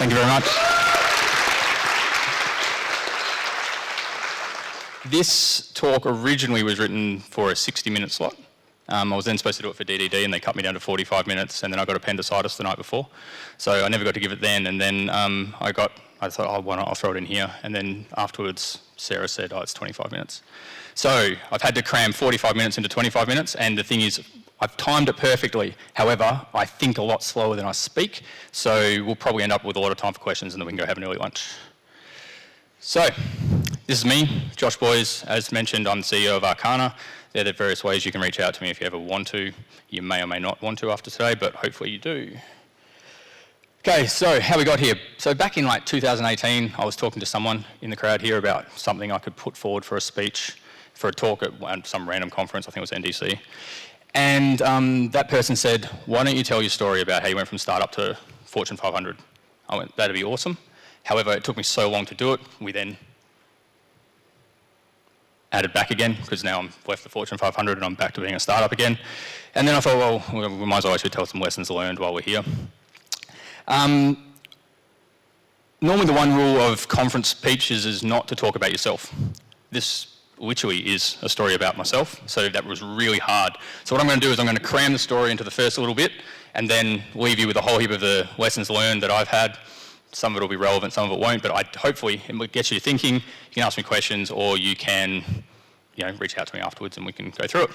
Thank you very much. This talk originally was written for a 60-minute slot. I was then supposed to do it for DDD and they cut me down to 45 minutes, and then I got appendicitis the night before. So I never got to give it then, and then I thought, oh, why not, I'll throw it in here. And then afterwards, Sarah said, oh, it's 25 minutes. So I've had to cram 45 minutes into 25 minutes, and the thing is, I've timed it perfectly. However, I think a lot slower than I speak, so we'll probably end up with a lot of time for questions, and then we can go have an early lunch. So, this is me, Josh Boys. As mentioned, I'm the CEO of Arcana. There are the various ways you can reach out to me if you ever want to. You may or may not want to after today, but hopefully you do. Okay, so how we got here. So back in like 2018, I was talking to someone in the crowd here about something I could put forward for a speech, for a talk at some random conference, I think it was NDC. And that person said, why don't you tell your story about how you went from startup to Fortune 500? I went, that'd be awesome. However, it took me so long to do it, we then added back again, because now I'm left the Fortune 500 and I'm back to being a startup again. And then I thought, well, we might as well actually tell some lessons learned while we're here. Normally the one rule of conference speeches is not to talk about yourself. This literally is a story about myself, so that was really hard. So what I'm going to do is I'm going to cram the story into the first little bit and then leave you with a whole heap of the lessons learned that I've had. Some of it will be relevant, some of it won't, but hopefully it gets you thinking. You can ask me questions, or you can reach out to me afterwards and we can go through it.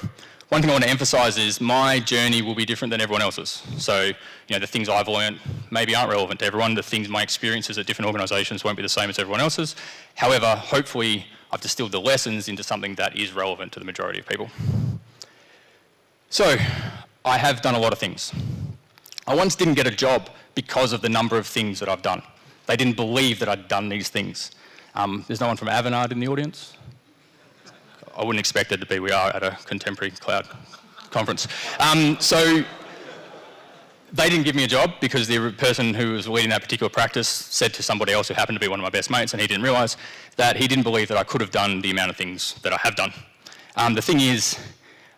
One thing I want to emphasise is my journey will be different than everyone else's. So, the things I've learned maybe aren't relevant to everyone. The things, my experiences at different organisations won't be the same as everyone else's. However, hopefully I've distilled the lessons into something that is relevant to the majority of people. So, I have done a lot of things. I once didn't get a job because of the number of things that I've done. They didn't believe that I'd done these things. There's no one from Avanade in the audience? I wouldn't expect it to be. We are at a contemporary cloud conference. So they didn't give me a job because the person who was leading that particular practice said to somebody else who happened to be one of my best mates, and he didn't realise, that he didn't believe that I could have done the amount of things that I have done. The thing is,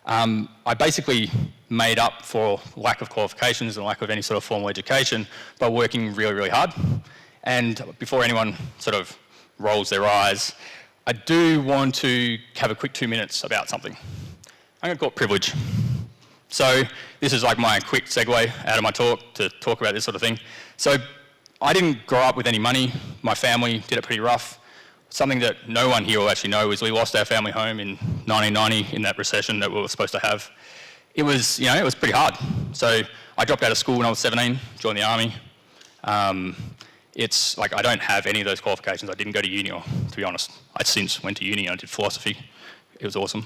I basically made up for lack of qualifications and lack of any sort of formal education by working really, really hard. And before anyone sort of rolls their eyes, I do want to have a quick 2 minutes about something. I'm going to call it privilege. So this is like my quick segue out of my talk to talk about this sort of thing. So I didn't grow up with any money. My family did it pretty rough. Something that no one here will actually know is we lost our family home in 1990 in that recession that we were supposed to have. It was, it was pretty hard. So I dropped out of school when I was 17, joined the army. It's like I don't have any of those qualifications. I didn't go to uni, or to be honest, I since went to uni and I did philosophy. It was awesome.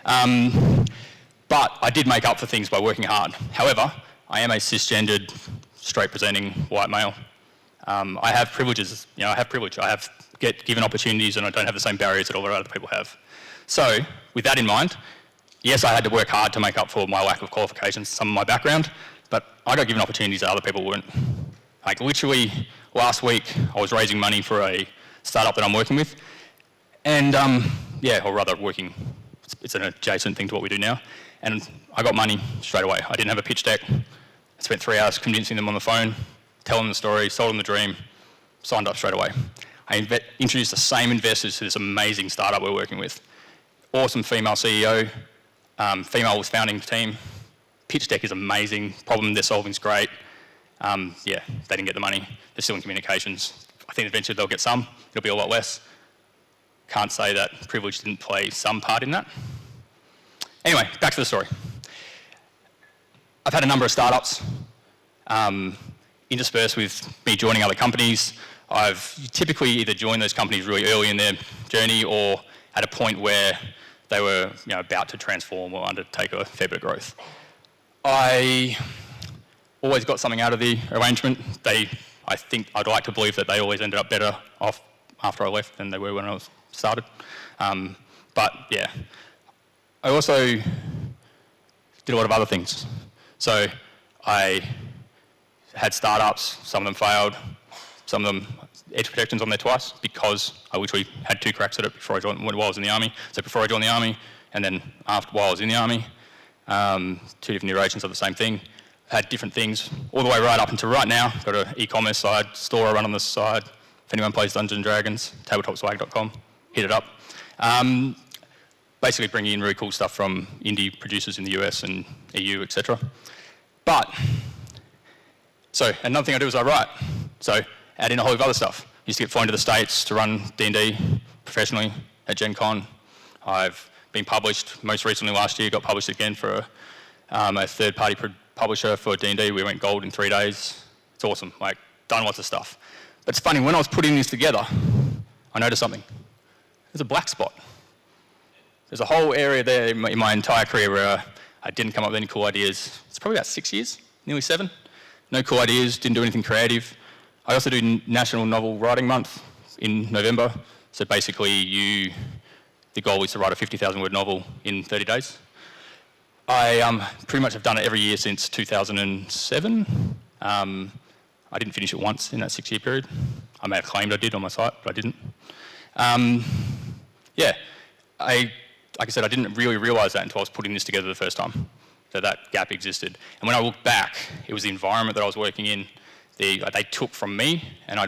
But I did make up for things by working hard. However, I am a cisgendered, straight-presenting white male. I have privileges. I have privilege. I get given opportunities, and I don't have the same barriers that all the other people have. So, with that in mind, yes, I had to work hard to make up for my lack of qualifications, some of my background, but I got given opportunities that other people wouldn't. Like literally last week, I was raising money for a startup that I'm working with, and or rather working, it's an adjacent thing to what we do now, and I got money straight away. I didn't have a pitch deck. I spent 3 hours convincing them on the phone, telling them the story, sold them the dream, signed up straight away. I introduced the same investors to this amazing startup we're working with. Awesome female CEO, female was founding the team. Pitch deck is amazing, problem they're solving is great. They didn't get the money. They're still in communications. I think eventually they'll get some. It'll be a lot less. Can't say that privilege didn't play some part in that. Anyway, back to the story. I've had a number of startups interspersed with me joining other companies. I've typically either joined those companies really early in their journey or at a point where they were about to transform or undertake a fair bit of growth. I always got something out of the arrangement. I think I'd like to believe that they always ended up better off after I left than they were when I started. But yeah, I also did a lot of other things. So I had startups, some of them failed, some of them edge protections on there twice because I literally had 2 cracks at it before I joined, while I was in the army. So before I joined the army and then while I was in the army, 2 different iterations of the same thing. had different things, all the way right up until right now. Got an e-commerce side, store I run on the side. If anyone plays Dungeons and Dragons, tabletopswag.com, hit it up. Basically bringing in really cool stuff from indie producers in the US and EU, etc. But, so another thing I do is I write. So add in a whole heap of other stuff. Used to get flown to the States to run D&D professionally at Gen Con. I've been published, most recently last year, got published again for a third-party publisher for D&D. We went gold in 3 days. It's awesome, like, done lots of stuff. But it's funny, when I was putting this together, I noticed something. There's a black spot. There's a whole area there in my entire career where I didn't come up with any cool ideas. It's probably about 6 years, nearly 7. No cool ideas, didn't do anything creative. I also do National Novel Writing Month in November. So basically the goal is to write a 50,000 word novel in 30 days. I pretty much have done it every year since 2007. I didn't finish it once in that 6-year period. I may have claimed I did on my site, but I didn't. Yeah, like I said, I didn't really realise that until I was putting this together the first time, that gap existed. And when I look back, it was the environment that I was working in. They took from me, and I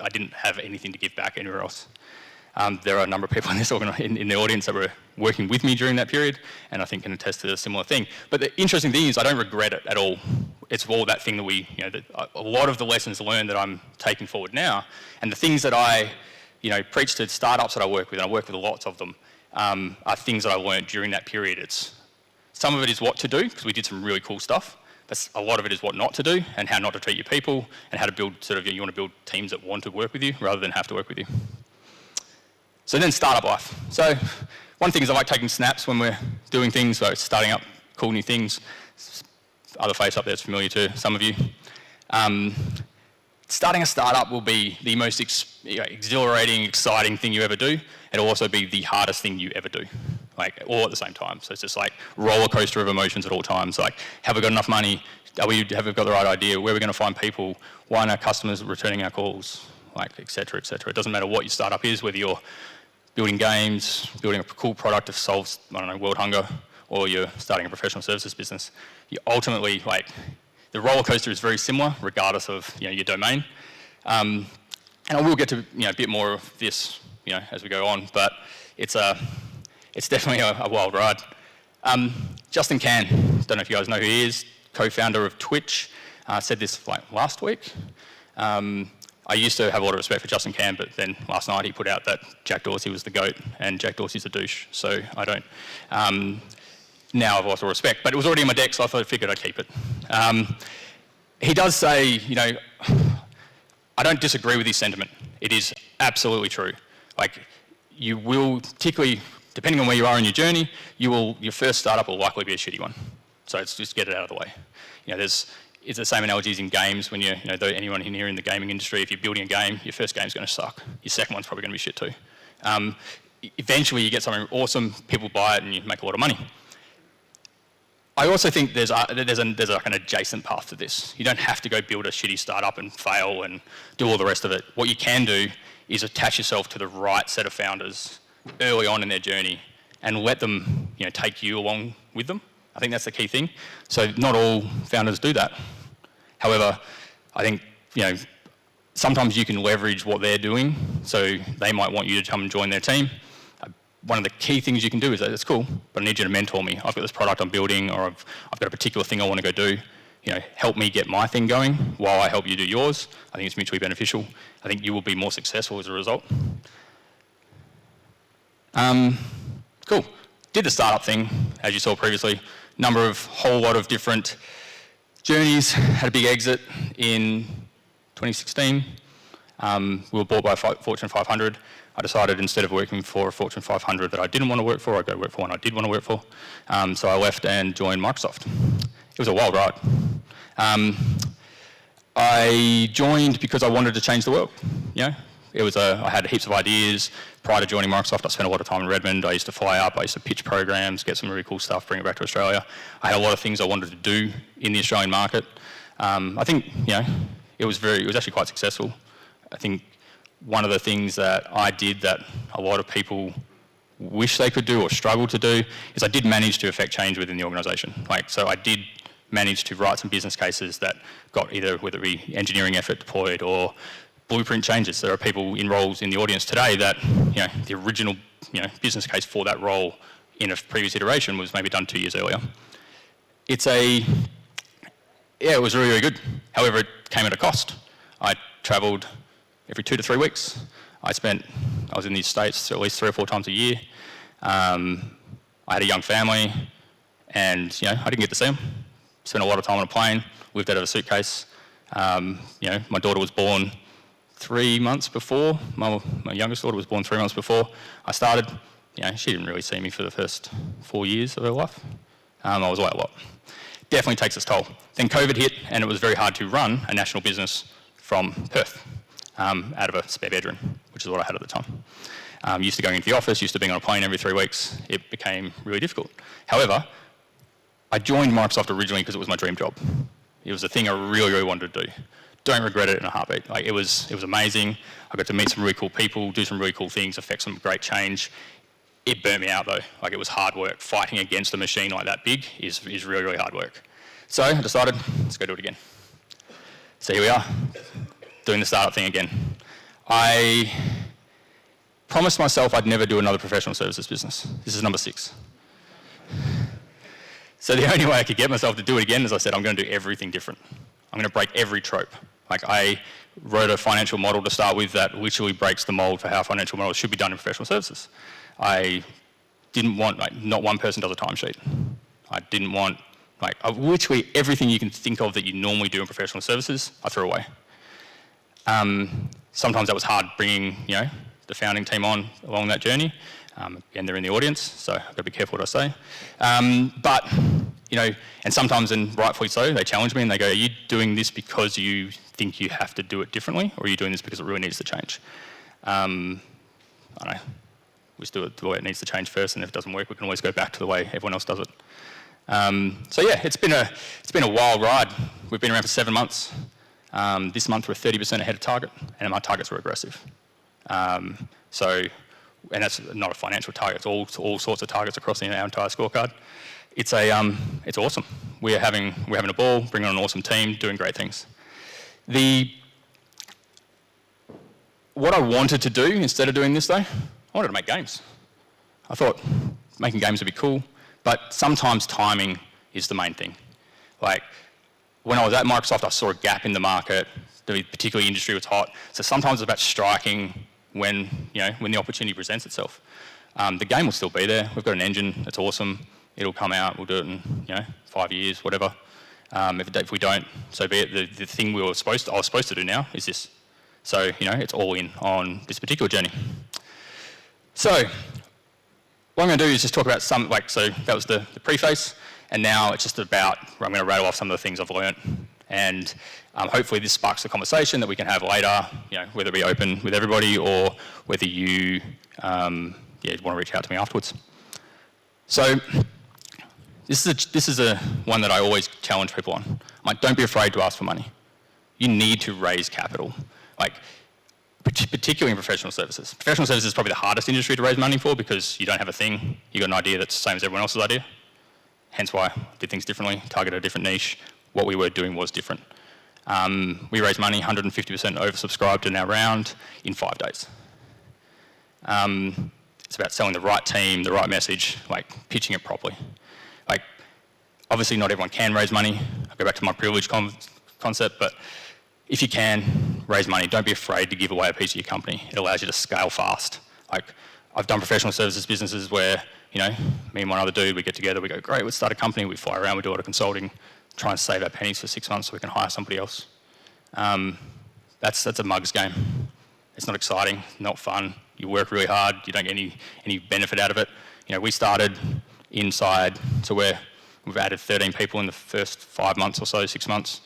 didn't have anything to give back anywhere else. There are a number of people in the audience that were working with me during that period, and I think can attest to a similar thing. But the interesting thing is, I don't regret it at all. It's all that thing that a lot of the lessons learned that I'm taking forward now, and the things that I, preach to startups that I work with, and I work with lots of them, are things that I learned during that period. Some of it is what to do, because we did some really cool stuff. But a lot of it is what not to do, and how not to treat your people, and how to build you want to build teams that want to work with you rather than have to work with you. So then startup life. So one thing is I like taking snaps when we're doing things, so starting up cool new things. Other face up there is familiar to some of you. Starting a startup will be the most exhilarating, exciting thing you ever do. It'll also be the hardest thing you ever do, like all at the same time. So it's just like roller coaster of emotions at all times. Like, have we got enough money? Have we got the right idea? Where are we going to find people? Why aren't our customers returning our calls? Like, et cetera, et cetera. It doesn't matter what your startup is, whether you're building games, building a cool product that solves, world hunger, or you're starting a professional services business. You ultimately, the roller coaster is very similar, regardless of your domain. And I will get to a bit more of this as we go on, but it's definitely a wild ride. Justin Can, don't know if you guys know who he is, co-founder of Twitch, said this last week. I used to have a lot of respect for Justin Can, but then last night he put out that Jack Dorsey was the GOAT and Jack Dorsey's a douche, so I don't. Now I've lost all respect, but it was already in my deck, so I figured I'd keep it. He does say, I don't disagree with his sentiment. It is absolutely true. You will, particularly depending on where you are in your journey, your first startup will likely be a shitty one. So it's just get it out of the way. It's the same analogies in games when anyone in here in the gaming industry, if you're building a game, your first game's going to suck. Your second one's probably going to be shit too. Eventually you get something awesome, people buy it and you make a lot of money. I also think there's an adjacent path to this. You don't have to go build a shitty startup and fail and do all the rest of it. What you can do is attach yourself to the right set of founders early on in their journey and let them take you along with them. I think that's the key thing. So not all founders do that. However, I think sometimes you can leverage what they're doing, so they might want you to come and join their team. One of the key things you can do is that it's cool, but I need you to mentor me. I've got this product I'm building, or I've got a particular thing I want to go do. Help me get my thing going while I help you do yours. I think it's mutually beneficial. I think you will be more successful as a result. Cool. Did the startup thing, as you saw previously. Whole lot of different journeys. Had a big exit in 2016. We were bought by Fortune 500. I decided instead of working for a Fortune 500 that I didn't want to work for, I'd go work for one I did want to work for. So I left and joined Microsoft. It was a wild ride. I joined because I wanted to change the world. I had heaps of ideas. Prior to joining Microsoft, I spent a lot of time in Redmond. I used to fly up, I used to pitch programs, get some really cool stuff, bring it back to Australia. I had a lot of things I wanted to do in the Australian market. I think, it was actually quite successful. I think one of the things that I did that a lot of people wish they could do or struggle to do is I did manage to affect change within the organisation. So I did managed to write some business cases that got either, whether it be engineering effort deployed or blueprint changes. There are people in roles in the audience today that, the original, business case for that role in a previous iteration was maybe done 2 years earlier. It was really, really good. However, it came at a cost. I travelled every 2 to 3 weeks. I was in the States at least 3 or 4 times a year. I had a young family and, I didn't get to see them. Spent a lot of time on a plane, lived out of a suitcase. My daughter was born 3 months before. My youngest daughter was born 3 months before I started. She didn't really see me for the first 4 years of her life. I was away a lot. Definitely takes its toll. Then COVID hit and it was very hard to run a national business from Perth, out of a spare bedroom, which is what I had at the time. Used to going into the office, used to being on a plane every 3 weeks. It became really difficult. However, I joined Microsoft originally because it was my dream job. It was the thing I really, really wanted to do. Don't regret it in a heartbeat. It was amazing. I got to meet some really cool people, do some really cool things, affect some great change. It burnt me out though. It was hard work. Fighting against a machine like that big is really, really hard work. So I decided, let's go do it again. So here we are, doing the startup thing again. I promised myself I'd never do another professional services business. This is number 6. So the only way I could get myself to do it again is I said, I'm going to do everything different. I'm going to break every trope. I wrote a financial model to start with that literally breaks the mold for how financial models should be done in professional services. I didn't want, not one person does a timesheet. I didn't want, literally everything you can think of that you normally do in professional services, I threw away. Sometimes that was hard bringing, the founding team on along that journey. And they're in the audience, so I've got to be careful what I say. But, and sometimes, and rightfully so, they challenge me and they go, are you doing this because you think you have to do it differently, or are you doing this because it really needs to change? I don't know. We just do it the way it needs to change first, and if it doesn't work, we can always go back to the way everyone else does it. So yeah, it's been a wild ride. We've been around for 7 months. This month we're 30% ahead of target, and our targets were aggressive. And that's not a financial target. It's all sorts of targets across our entire scorecard. It's awesome. We're having a ball, bringing on an awesome team, doing great things. What I wanted to do instead of doing this though, I wanted to make games. I thought making games would be cool, but sometimes timing is the main thing. When I was at Microsoft, I saw a gap in the market. The particular industry was hot. So sometimes it's about striking when the opportunity presents itself. The game will still be there. We've got an engine that's awesome. It'll come out. We'll do it in 5 years, whatever. If we don't, so be it. The thing I was supposed to do now is this. So it's all in on this particular journey. So what I'm going to do is just talk about some, so that was the preface, and now it's just about, I'm going to rattle off some of the things I've learnt, and hopefully this sparks a conversation that we can have later, whether it be open with everybody or whether you want to reach out to me afterwards. So this is a one that I always challenge people on. Don't be afraid to ask for money. You need to raise capital. Particularly in professional services. Professional services is probably the hardest industry to raise money for because you don't have a thing. You've got an idea that's the same as everyone else's idea. Hence why I did things differently, targeted a different niche. What we were doing was different. We raised money, 150% oversubscribed in our round in 5 days. It's about selling the right team, the right message, pitching it properly. Obviously not everyone can raise money. I'll go back to my privilege concept, but if you can, raise money. Don't be afraid to give away a piece of your company. It allows you to scale fast. I've done professional services businesses where, me and one other dude, we get together, we go, great, let's start a company, we fly around, we do a lot of consulting, try and save our pennies for 6 months so we can hire somebody else. That's a mug's game. It's not exciting, not fun. You work really hard, you don't get any benefit out of it. We started inside, so we've added 13 people in the first 5 months or so, 6 months.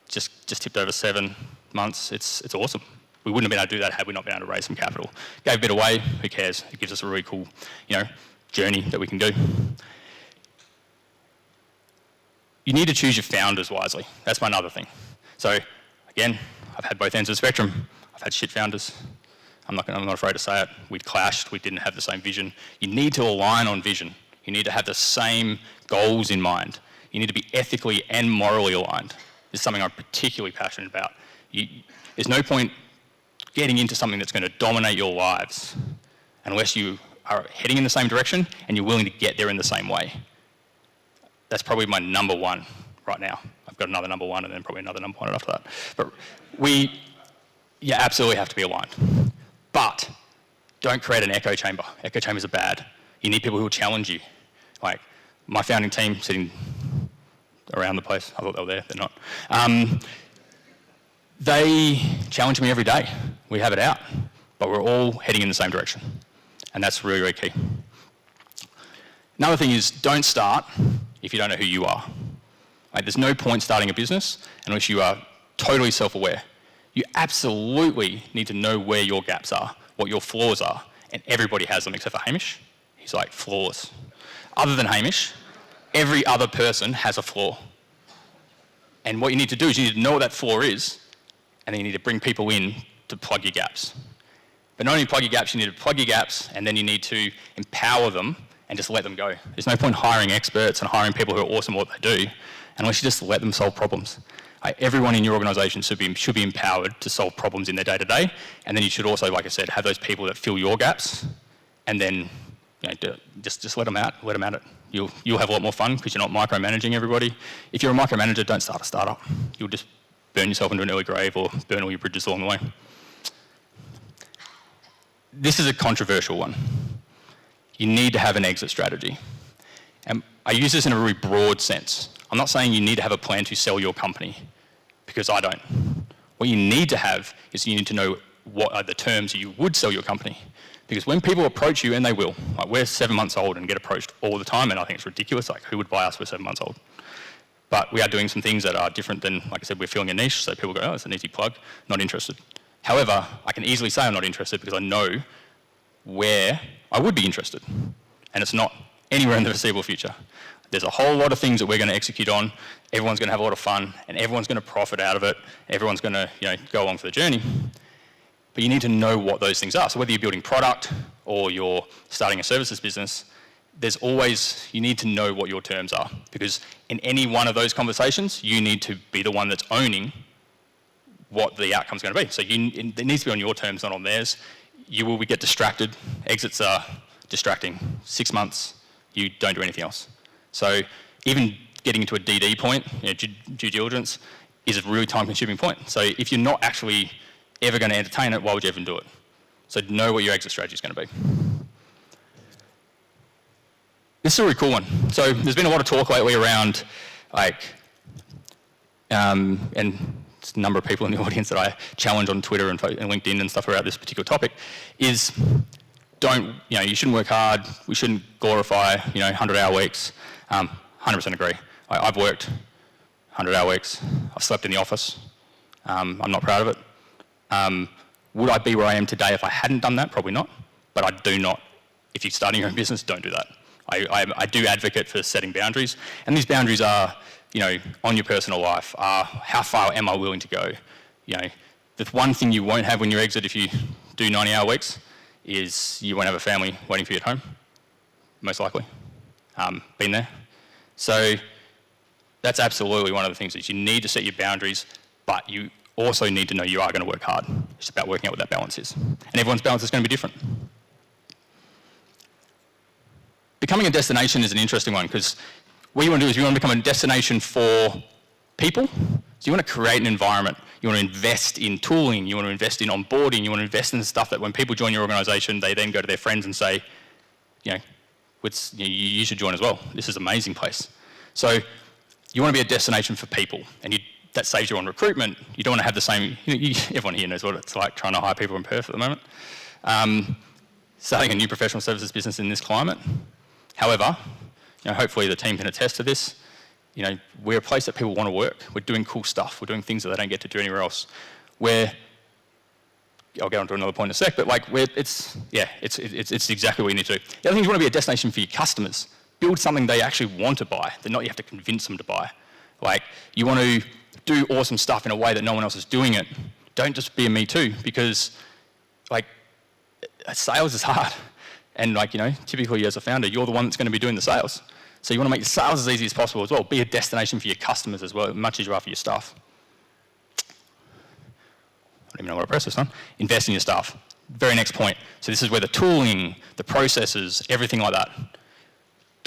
Just tipped over 7 months. It's awesome. We wouldn't have been able to do that had we not been able to raise some capital. Gave a bit away, who cares? It gives us a really cool, journey that we can do. You need to choose your founders wisely. That's my other thing. So again, I've had both ends of the spectrum. I've had shit founders. I'm not afraid to say it. We clashed. We didn't have the same vision. You need to align on vision. You need to have the same goals in mind. You need to be ethically and morally aligned. This is something I'm particularly passionate about. There's no point getting into something that's going to dominate your lives unless you are heading in the same direction and you're willing to get there in the same way. That's probably my number one right now. I've got another number one and then probably another number one after that. But you absolutely have to be aligned. But don't create an echo chamber. Echo chambers are bad. You need people who will challenge you. Like my founding team sitting around the place, I thought they were there, they're not. They challenge me every day. We have it out, but we're all heading in the same direction. And that's really, really key. Another thing is don't start if you don't know who you are. Like, there's no point starting a business unless you are totally self-aware. You absolutely need to know where your gaps are, what your flaws are, and everybody has them except for Hamish. He's like flawless. Other than Hamish, every other person has a flaw. And what you need to do is you need to know what that flaw is, and then you need to bring people in to plug your gaps. But not only plug your gaps, you need to plug your gaps, and then you need to empower them and just let them go. There's no point hiring experts and hiring people who are awesome at what they do unless you just let them solve problems. Everyone in your organisation should be empowered to solve problems in their day-to-day, and then you should also, like I said, have those people that fill your gaps, and then just let them out at it. You'll have a lot more fun because you're not micromanaging everybody. If you're a micromanager, don't start a startup. You'll just burn yourself into an early grave or burn all your bridges along the way. This is a controversial one. You need to have an exit strategy. And I use this in a really broad sense. I'm not saying you need to have a plan to sell your company, because I don't. What you need to have is you need to know what are the terms you would sell your company. Because when people approach you, and they will, like we're 7 months old and get approached all the time, and I think it's ridiculous, like who would buy us, we're 7 months old. But we are doing some things that are different than, like I said, we're filling a niche, so people go, oh, it's an easy plug, not interested. However, I can easily say I'm not interested because I know where I would be interested. And it's not anywhere in the foreseeable future. There's a whole lot of things that we're going to execute on. Everyone's going to have a lot of fun, and everyone's going to profit out of it. Everyone's going to, go along for the journey. But you need to know what those things are. So whether you're building product or you're starting a services business, you need to know what your terms are. Because in any one of those conversations, you need to be the one that's owning what the outcome's going to be. So it needs to be on your terms, not on theirs. You will get distracted. Exits are distracting. 6 months, you don't do anything else. So even getting into a DD point, due diligence, is a really time-consuming point. So if you're not actually ever going to entertain it, why would you even do it? So know what your exit strategy is going to be. This is a really cool one. So there's been a lot of talk lately around, and a number of people in the audience that I challenge on Twitter and LinkedIn and stuff about this particular topic, is you shouldn't work hard, we shouldn't glorify, 100-hour weeks. 100% agree. I've worked 100-hour weeks. I've slept in the office. I'm not proud of it. Would I be where I am today if I hadn't done that? Probably not. But I do not. If you're starting your own business, don't do that. I do advocate for setting boundaries. And these boundaries are, on your personal life, are how far am I willing to go? The one thing you won't have when you exit if you do 90-hour weeks is you won't have a family waiting for you at home, most likely. Been there. So that's absolutely one of the things is you need to set your boundaries, but you also need to know you are going to work hard. It's about working out what that balance is. And everyone's balance is going to be different. Becoming a destination is an interesting one because what you want to do is you want to become a destination for people. So you want to create an environment. You want to invest in tooling. You want to invest in onboarding. You want to invest in stuff that when people join your organisation, they then go to their friends and say, you should join as well. This is an amazing place. So you want to be a destination for people, and that saves you on recruitment. You don't want to have the same. Everyone here knows what it's like trying to hire people in Perth at the moment. Starting a new professional services business in this climate. However, hopefully the team can attest to this. We're a place that people want to work. We're doing cool stuff. We're doing things that they don't get to do anywhere else. I'll get on to another point in a sec, but it's exactly what you need to do. The other thing is you want to be a destination for your customers. Build something they actually want to buy, that not you have to convince them to buy. You want to do awesome stuff in a way that no one else is doing it. Don't just be a me too, because sales is hard. And typically as a founder, you're the one that's going to be doing the sales. So you want to make sales as easy as possible as well. Be a destination for your customers as well, much as you are for your staff. I don't even know what to press this on. Invest in your staff. Very next point. So this is where the tooling, the processes, everything like that,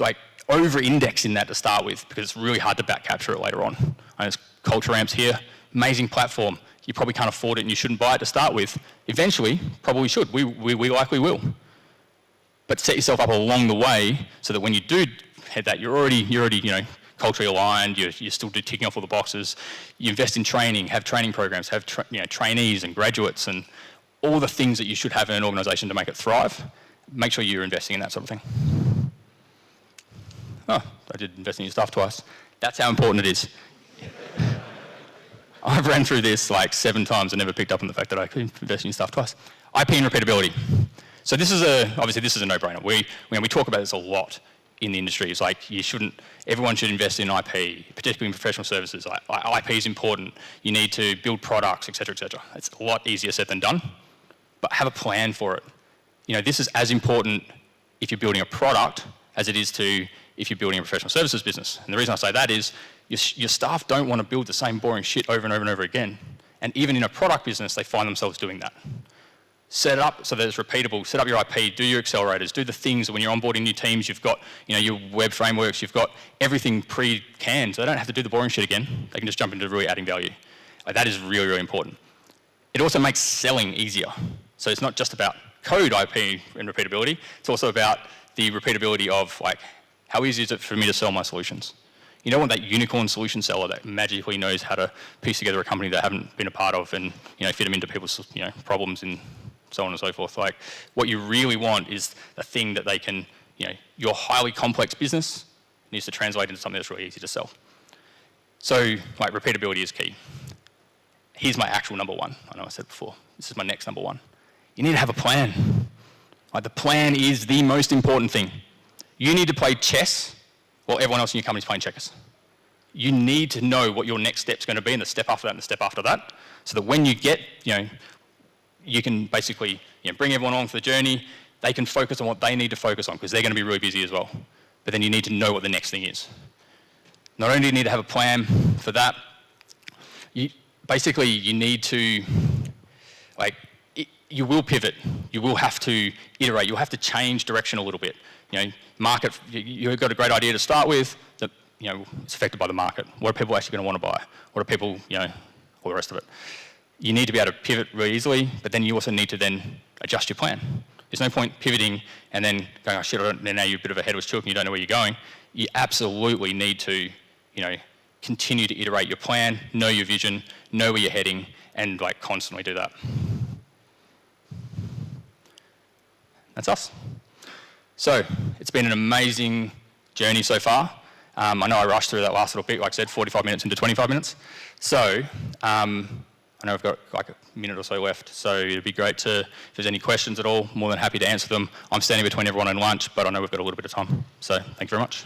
like over-index in that to start with, because it's really hard to back capture it later on. And there's Culture Amps here, amazing platform. You probably can't afford it and you shouldn't buy it to start with. Eventually, probably should. We likely will. But set yourself up along the way so that when you do head that, you're already culturally aligned, you still do ticking off all the boxes. You invest in training, have training programs, have trainees and graduates and all the things that you should have in an organisation to make it thrive. Make sure you're investing in that sort of thing. Oh, I did invest in your stuff twice. That's how important it is. I've ran through this like 7 times and never picked up on the fact that I could invest in your stuff twice. IP and repeatability. So this is obviously this is a no-brainer. We talk about this a lot in the industry. It's like everyone should invest in IP, particularly in professional services. IP is important. You need to build products, et cetera, et cetera. It's a lot easier said than done, but have a plan for it. This is as important if you're building a product as it is to if you're building a professional services business. And the reason I say that is your staff don't want to build the same boring shit over and over and over again. And even in a product business, they find themselves doing that. Set it up so that it's repeatable. Set up your IP, do your accelerators, do the things that when you're onboarding new teams, you've got your web frameworks, you've got everything pre-canned, so they don't have to do the boring shit again. They can just jump into really adding value. That is really, really important. It also makes selling easier. So it's not just about code IP and repeatability, it's also about the repeatability of how easy is it for me to sell my solutions? You don't want that unicorn solution seller that magically knows how to piece together a company they haven't been a part of and fit them into people's problems and so on and so forth. What you really want is the thing that they can, your highly complex business needs to translate into something that's really easy to sell. So repeatability is key. Here's my actual number one. I know I said before. This is my next number one. You need to have a plan. The plan is the most important thing. You need to play chess while everyone else in your company is playing checkers. You need to know what your next step's going to be and the step after that and the step after that, so that when you get, you can basically bring everyone along for the journey. They can focus on what they need to focus on because they're going to be really busy as well. But then you need to know what the next thing is. Not only do you need to have a plan for that, you need to, you will pivot. You will have to iterate. You'll have to change direction a little bit. Market, you've got a great idea to start with that, it's affected by the market. What are people actually going to want to buy? What are people, all the rest of it. You need to be able to pivot really easily, but then you also need to then adjust your plan. There's no point pivoting and then going, oh shit, now you're a bit of a head was chook and you don't know where you're going. You absolutely need to, continue to iterate your plan, know your vision, know where you're heading, and constantly do that. That's us. So, it's been an amazing journey so far. I know I rushed through that last little bit, like I said, 45 minutes into 25 minutes. So, I know we've got a minute or so left, so it'd be great if there's any questions at all, more than happy to answer them. I'm standing between everyone and lunch, but I know we've got a little bit of time. So, thank you very much.